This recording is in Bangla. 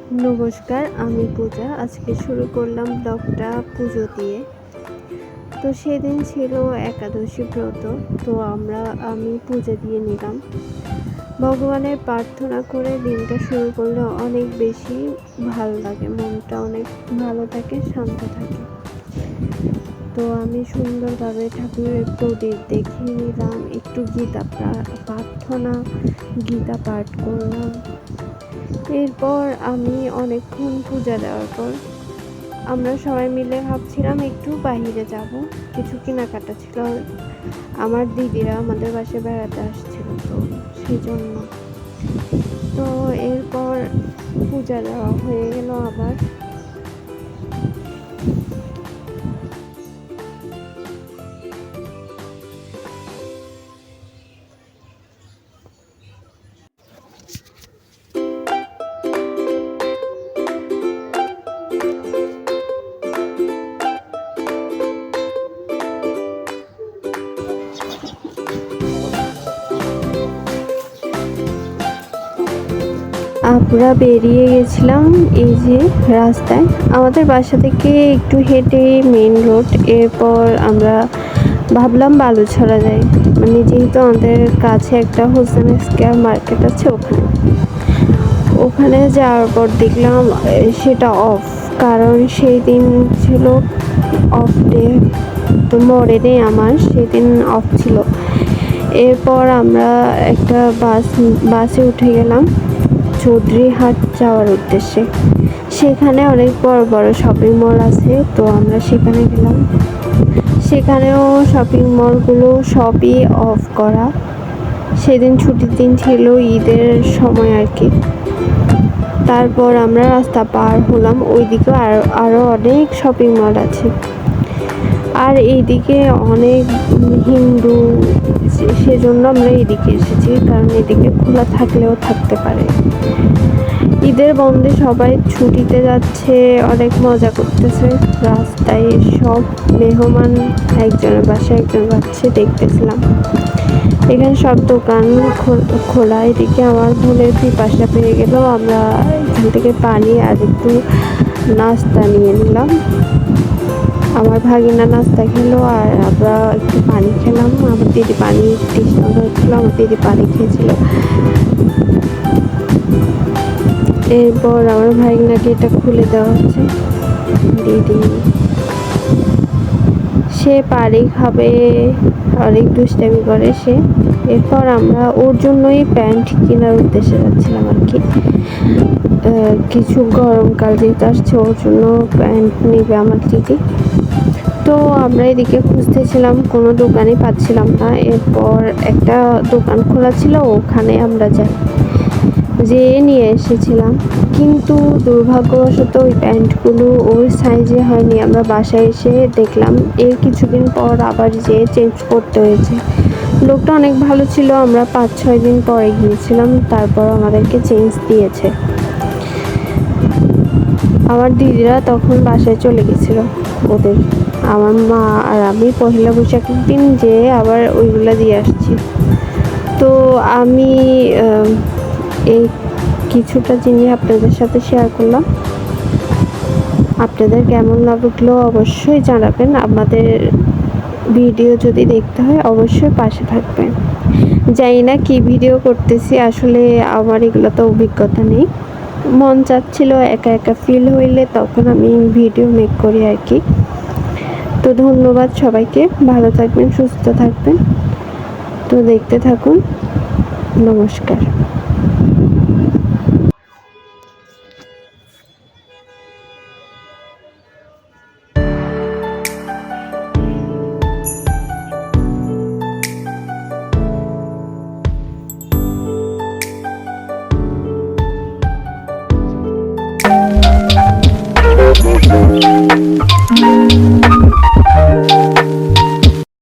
নমস্কার, আমি পূজা। আজকে শুরু করলাম ব্লগটা পুজো দিয়ে। তো সেদিন ছিল একাদশী ব্রত। তো আমি পূজা দিয়ে নিলাম। ভগবানের প্রার্থনা করে দিনটা শুরু করলে অনেক বেশি ভালো লাগে, মনটা অনেক ভালো থাকে, শান্ত থাকে। তো আমি সুন্দরভাবে ঠাকুরের প্রদীপ দেখিয়ে নিলাম, একটু গীতা পাঠ করলাম। এরপর আমি অনেকক্ষণ পূজা দেওয়ার পর আমরা সবাই মিলে ভাবছিলাম একটু বাইরে যাব, কিছু কেনাকাটা ছিল। আমার দিদিরা আমাদের বাসায় বেড়াতে আসছিল, তো সেই জন্য। তো এরপর পূজা দেওয়া হয়ে গেল আবার। আমরা বেরিয়ে গেছিলাম এই যে রাস্তায়, আমাদের বাসা থেকে একটু হেঁটে মেইন রোড। এরপর আমরা ভাবলাম বালুছড়া যাই, মানে যেহেতু আমাদের কাছে একটা হোসেন স্কয়ার মার্কেট আছে, ওখানে যাওয়ার পর দেখলাম সেটা অফ, কারণ সেই দিন ছিল অফ ডে। তো মডেলে আমার সেদিন অফ ছিল। এরপর আমরা একটা বাসে উঠে গেলাম চৌধুরীহাট যাওয়ার উদ্দেশ্যে। সেখানে অনেক বড় বড় শপিং মল আছে, তো আমরা সেখানে গেলাম। সেখানেও শপিং মলগুলো সবই অফ করা। সেদিন ছুটির দিন ছিল, ঈদের সময় আর কি। তারপর আমরা রাস্তা পার হলাম, ওইদিকে আরও অনেক শপিং মল আছে। আর এইদিকে অনেক হিন্দু, সেজন্য আমরা এদিকে এসেছি, কারণ এদিকে খোলা থাকলেও থাকতে পারে। ঈদের বন্ধে সবাই ছুটিতে যাচ্ছে, অনেক মজা করতেছে রাস্তায়। সব মেহমান একজনের বাসায় একজন যাচ্ছে, দেখতেছিলাম। এখানে সব দোকান খোলা। এদিকে আমার বোনের পিপাসা পেয়ে গেল, আমরা এখান থেকে পানি আর একটু নাস্তা নিয়ে নিলাম। আমার ভাগিনা নাস্তা খেলো আর আমরা একটু পানি খেলাম। আমার দিদি পানি তৃষ্ণা হচ্ছিল, আমার দিদি পানি খেয়েছিল। এরপর আমার ভাগিনাকে এটা খুলে দেওয়া হচ্ছে। দিদি সে পানি খাবে, অনেক দুষ্টামি করে সে। এরপর আমরা ওর জন্যই প্যান্ট কেনার উদ্দেশ্যে যাচ্ছিলাম আর কি। কিছু গরমকাল যেহেতু আসছে, ওর জন্য প্যান্ট নেবে আমার দিদি। তো আমরা এদিকে খুঁজতেছিলাম, কোনো দোকানই পাচ্ছিলাম না। এরপর একটা দোকান খোলা ছিল, ওখানে আমরা যেয়ে নিয়ে এসেছিলাম। কিন্তু দুর্ভাগ্যবশত ওই প্যান্টগুলো ওই সাইজে হয়নি। আমরা বাসায় এসে দেখলাম এর কিছুদিন পর আবার যেয়ে চেঞ্জ করতে হয়েছে। লোকটা অনেক ভালো ছিল, আমরা 5-6 দিন পরে গিয়েছিলাম, তারপর আমাদেরকে চেঞ্জ দিয়েছে। আমার দিদিরা তখন বাসায় চলে গেছিল ওদের। আমার মা আর আমি পহেলা বৈশাখের দিন যেয়ে আবার ওইগুলো দিয়ে আসছি। তো আমি এই কিছুটা জিনিস আপনাদের সাথে শেয়ার করলাম। আপনাদের কেমন লাগলো অবশ্যই জানাবেন। আমাদের ভিডিও যদি দেখতে হয় অবশ্যই পাশে থাকবেন। জানি না কি ভিডিও করতেছি, আসলে আমার এগুলো তো অভিজ্ঞতা নেই। মন চাচ্ছিল একা একা ফিল হইলে তখন আমি ভিডিও মেক করি আর কি। তো ধন্যবাদ সবাইকে, ভালো থাকবেন, সুস্থ থাকবেন। তো দেখতে থাকুন। নমস্কার। Thank you.